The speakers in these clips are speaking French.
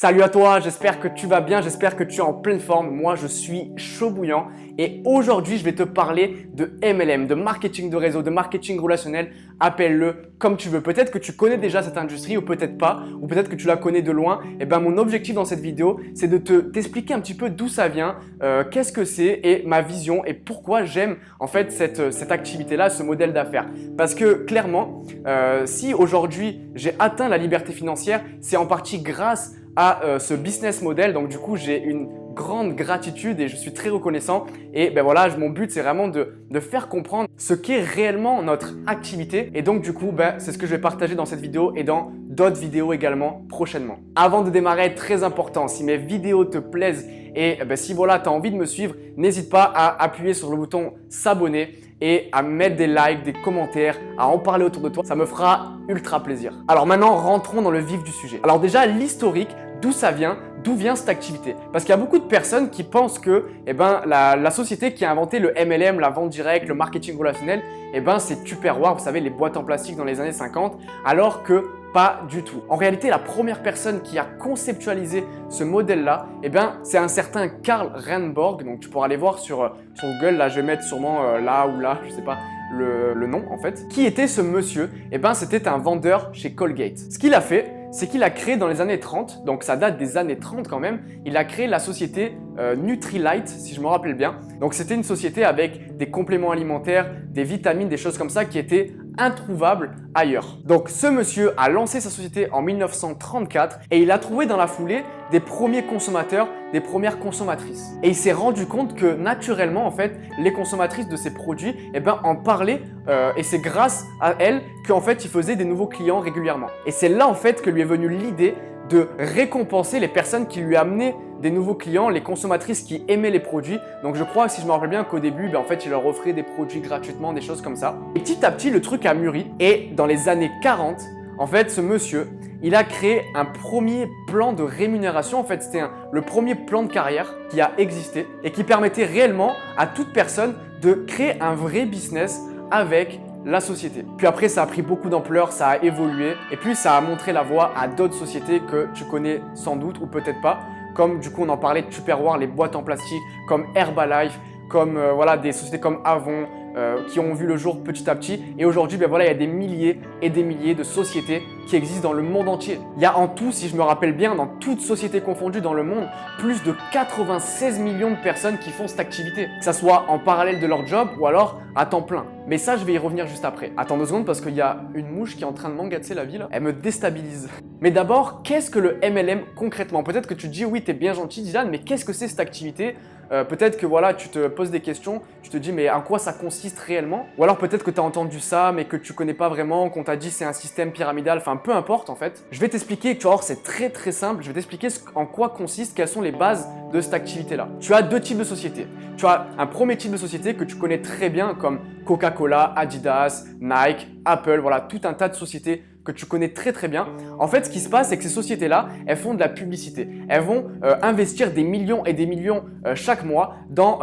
Salut à toi, j'espère que tu vas bien, j'espère que tu es en pleine forme. Moi, je suis chaud bouillant et aujourd'hui, je vais te parler de MLM, de marketing de réseau, de marketing relationnel. Appelle-le comme tu veux. Peut-être que tu connais déjà cette industrie ou peut-être pas, ou peut-être que tu la connais de loin. Et ben, mon objectif dans cette vidéo, c'est de t'expliquer un petit peu d'où ça vient, qu'est-ce que c'est et ma vision et pourquoi j'aime en fait cette activité-là, ce modèle d'affaires. Parce que clairement, si aujourd'hui j'ai atteint la liberté financière, c'est en partie grâce à ce business model. Donc du coup, j'ai une grande gratitude et je suis très reconnaissant. Et ben voilà, mon but, c'est vraiment de faire comprendre ce qu'est réellement notre activité. Et donc du coup, c'est ce que je vais partager dans cette vidéo et dans d'autres vidéos également prochainement. Avant de démarrer, très important, si mes vidéos te plaisent et si voilà, tu as envie de me suivre, n'hésite pas à appuyer sur le bouton s'abonner et à mettre des likes, des commentaires, à en parler autour de toi. Ça me fera ultra plaisir. Alors maintenant, rentrons dans le vif du sujet. Alors déjà, l'historique, d'où ça vient, d'où vient cette activité. Parce qu'il y a beaucoup de personnes qui pensent que la société qui a inventé le MLM, la vente directe, le marketing relationnel, c'est Tupperware, vous savez, les boîtes en plastique dans les années 50, alors que pas du tout. En réalité, la première personne qui a conceptualisé ce modèle-là, c'est un certain Karl Renborg. Donc, tu pourras aller voir sur Google. Là, je vais mettre sûrement là ou là, je sais pas le nom en fait. Qui était ce monsieur? C'était un vendeur chez Colgate. Ce qu'il a fait, c'est qu'il a créé dans les années 30, donc ça date des années 30 quand même, il a créé la société Nutrilite, si je me rappelle bien. Donc c'était une société avec des compléments alimentaires, des vitamines, des choses comme ça qui étaient introuvables ailleurs. Donc ce monsieur a lancé sa société en 1934 et il a trouvé dans la foulée des premiers consommateurs, des premières consommatrices. Et il s'est rendu compte que naturellement, en fait, les consommatrices de ces produits en parlaient et c'est grâce à elles qu'en fait, il faisait des nouveaux clients régulièrement. Et c'est là en fait que lui est venue l'idée de récompenser les personnes qui lui amenaient des nouveaux clients, les consommatrices qui aimaient les produits. Donc je crois, si je me rappelle bien, qu'au début, en fait, il leur offrait des produits gratuitement, des choses comme ça. Et petit à petit, le truc a mûri. Et dans les années 40, en fait, ce monsieur, il a créé un premier plan de rémunération. En fait, c'était le premier plan de carrière qui a existé et qui permettait réellement à toute personne de créer un vrai business avec la société. Puis après, ça a pris beaucoup d'ampleur, ça a évolué et puis ça a montré la voie à d'autres sociétés que tu connais sans doute ou peut-être pas. Comme du coup, on en parlait de Tupperware, les boîtes en plastique, comme Herbalife, comme des sociétés comme Avon qui ont vu le jour petit à petit. Et aujourd'hui, il y a des milliers et des milliers de sociétés qui existent dans le monde entier. Il y a en tout, si je me rappelle bien, dans toutes sociétés confondues dans le monde, plus de 96 millions de personnes qui font cette activité. Que ça soit en parallèle de leur job ou alors à temps plein. Mais ça, je vais y revenir juste après. Attends 2 secondes parce qu'il y a une mouche qui est en train de m'engacer la vie là. Elle me déstabilise. Mais d'abord, qu'est-ce que le MLM concrètement? Peut-être que tu te dis, oui, t'es bien gentil Dylan, mais qu'est-ce que c'est cette activité? Peut-être que voilà, tu te poses des questions, tu te dis mais en quoi ça consiste réellement? Ou alors peut-être que tu as entendu ça mais que tu connais pas vraiment, qu'on t'a dit c'est un système pyramidal, enfin peu importe en fait. Je vais t'expliquer, tu vas voir c'est très très simple, je vais t'expliquer en quoi consiste, quelles sont les bases de cette activité-là. Tu as 2 types de sociétés. Tu as un premier type de société que tu connais très bien comme Coca-Cola, Adidas, Nike, Apple, voilà tout un tas de sociétés que tu connais très très bien. En fait, ce qui se passe, c'est que ces sociétés-là, elles font de la publicité. Elles vont investir des millions et des millions chaque mois dans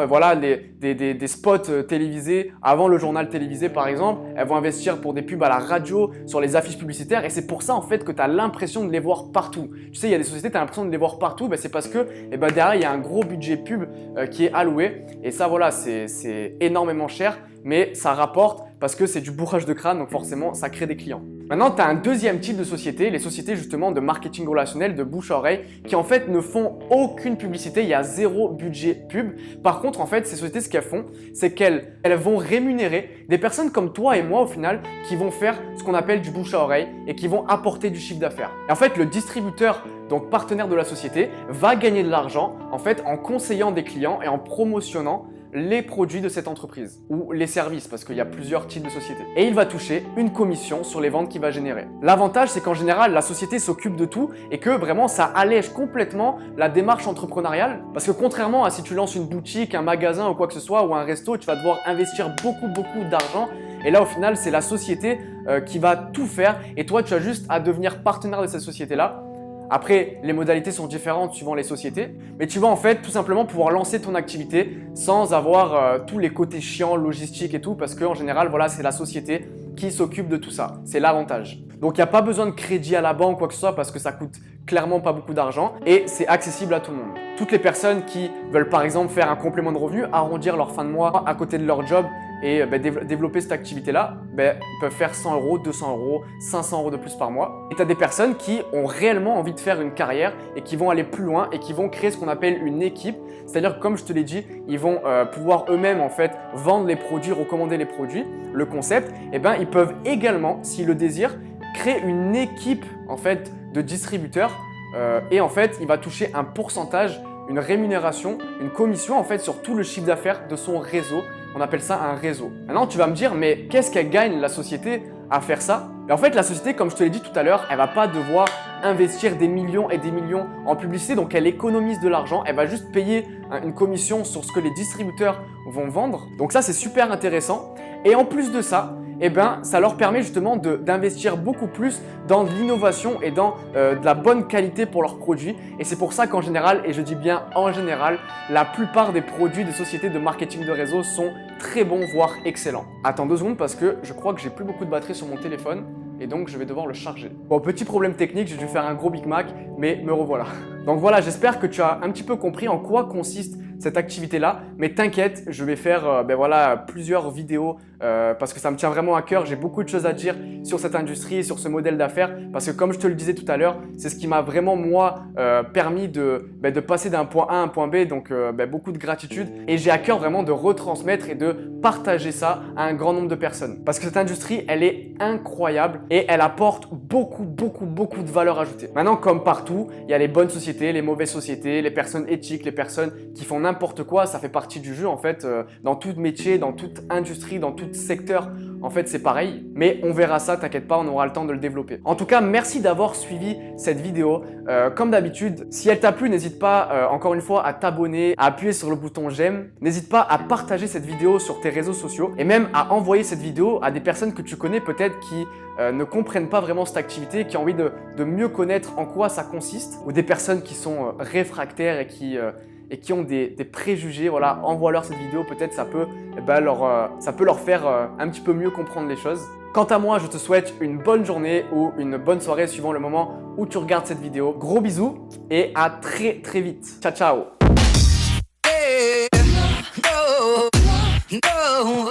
des spots télévisés, avant le journal télévisé par exemple. Elles vont investir pour des pubs à la radio, sur les affiches publicitaires et c'est pour ça en fait que tu as l'impression de les voir partout. Tu sais, il y a des sociétés, tu as l'impression de les voir partout, c'est parce que derrière, il y a un gros budget pub qui est alloué et ça voilà, c'est énormément cher. Mais ça rapporte parce que c'est du bourrage de crâne, donc forcément, ça crée des clients. Maintenant, tu as un deuxième type de société, les sociétés justement de marketing relationnel, de bouche à oreille, qui en fait ne font aucune publicité, il y a 0 budget pub. Par contre, en fait, ces sociétés, ce qu'elles font, c'est qu'elles vont rémunérer des personnes comme toi et moi au final, qui vont faire ce qu'on appelle du bouche à oreille et qui vont apporter du chiffre d'affaires. Et en fait, le distributeur, donc partenaire de la société, va gagner de l'argent en fait en conseillant des clients et en promotionnant les produits de cette entreprise ou les services parce qu'il y a plusieurs types de sociétés. Et il va toucher une commission sur les ventes qu'il va générer. L'avantage, c'est qu'en général, la société s'occupe de tout et que vraiment, ça allège complètement la démarche entrepreneuriale parce que contrairement à si tu lances une boutique, un magasin ou quoi que ce soit ou un resto, tu vas devoir investir beaucoup d'argent et là, au final, c'est la société qui va tout faire et toi, tu as juste à devenir partenaire de cette société-là. Après, les modalités sont différentes suivant les sociétés, mais tu vas en fait tout simplement pouvoir lancer ton activité sans avoir tous les côtés chiants, logistiques et tout, parce qu'en général, voilà, c'est la société qui s'occupe de tout ça. C'est l'avantage. Donc il n'y a pas besoin de crédit à la banque ou quoi que ce soit parce que ça coûte clairement pas beaucoup d'argent et c'est accessible à tout le monde. Toutes les personnes qui veulent par exemple faire un complément de revenu, arrondir leur fin de mois à côté de leur job et développer cette activité-là, peuvent faire 100 €, 200 €, 500 € de plus par mois. Et tu as des personnes qui ont réellement envie de faire une carrière et qui vont aller plus loin et qui vont créer ce qu'on appelle une équipe. C'est-à-dire que comme je te l'ai dit, ils vont pouvoir eux-mêmes en fait vendre les produits, recommander les produits. Le concept, ils peuvent également, s'ils le désirent, créer une équipe en fait de distributeurs et en fait, il va toucher un pourcentage, une rémunération, une commission en fait sur tout le chiffre d'affaires de son réseau. On appelle ça un réseau. Maintenant, tu vas me dire, mais qu'est-ce qu'elle gagne la société à faire ça? En fait, la société, comme je te l'ai dit tout à l'heure, elle va pas devoir investir des millions et des millions en publicité, donc elle économise de l'argent, elle va juste payer une commission sur ce que les distributeurs vont vendre. Donc ça, c'est super intéressant. Et en plus de ça, ça leur permet justement d'investir beaucoup plus dans de l'innovation et dans de la bonne qualité pour leurs produits. Et c'est pour ça qu'en général, et je dis bien en général, la plupart des produits des sociétés de marketing de réseau sont très bons, voire excellents. Attends 2 secondes parce que je crois que j'ai plus beaucoup de batterie sur mon téléphone et donc je vais devoir le charger. Bon, petit problème technique, j'ai dû faire un gros Big Mac, mais me revoilà. Donc voilà, j'espère que tu as un petit peu compris en quoi consiste cette activité-là, mais t'inquiète, je vais faire plusieurs vidéos parce que ça me tient vraiment à cœur. J'ai beaucoup de choses à dire sur cette industrie, sur ce modèle d'affaires parce que comme je te le disais tout à l'heure, c'est ce qui m'a vraiment moi permis de passer d'un point A à un point B, donc beaucoup de gratitude et j'ai à cœur vraiment de retransmettre et de partager ça à un grand nombre de personnes parce que cette industrie, elle est incroyable et elle apporte beaucoup de valeur ajoutée. Maintenant, comme partout, il y a les bonnes sociétés, les mauvaises sociétés, les personnes éthiques, les personnes qui font n'importe quoi, ça fait partie du jeu en fait. Dans tout métier, dans toute industrie, dans tout secteur, en fait c'est pareil. Mais on verra ça, t'inquiète pas, on aura le temps de le développer. En tout cas, merci d'avoir suivi cette vidéo. Comme d'habitude, si elle t'a plu, n'hésite pas encore une fois à t'abonner, à appuyer sur le bouton j'aime. N'hésite pas à partager cette vidéo sur tes réseaux sociaux et même à envoyer cette vidéo à des personnes que tu connais peut-être qui ne comprennent pas vraiment cette activité, qui ont envie de mieux connaître en quoi ça consiste, ou des personnes qui sont réfractaires et qui ont des préjugés. Voilà, envoie-leur cette vidéo, peut-être ça peut leur faire un petit peu mieux comprendre les choses. Quant à moi, je te souhaite une bonne journée ou une bonne soirée suivant le moment où tu regardes cette vidéo. Gros bisous et à très vite. Ciao, ciao. No.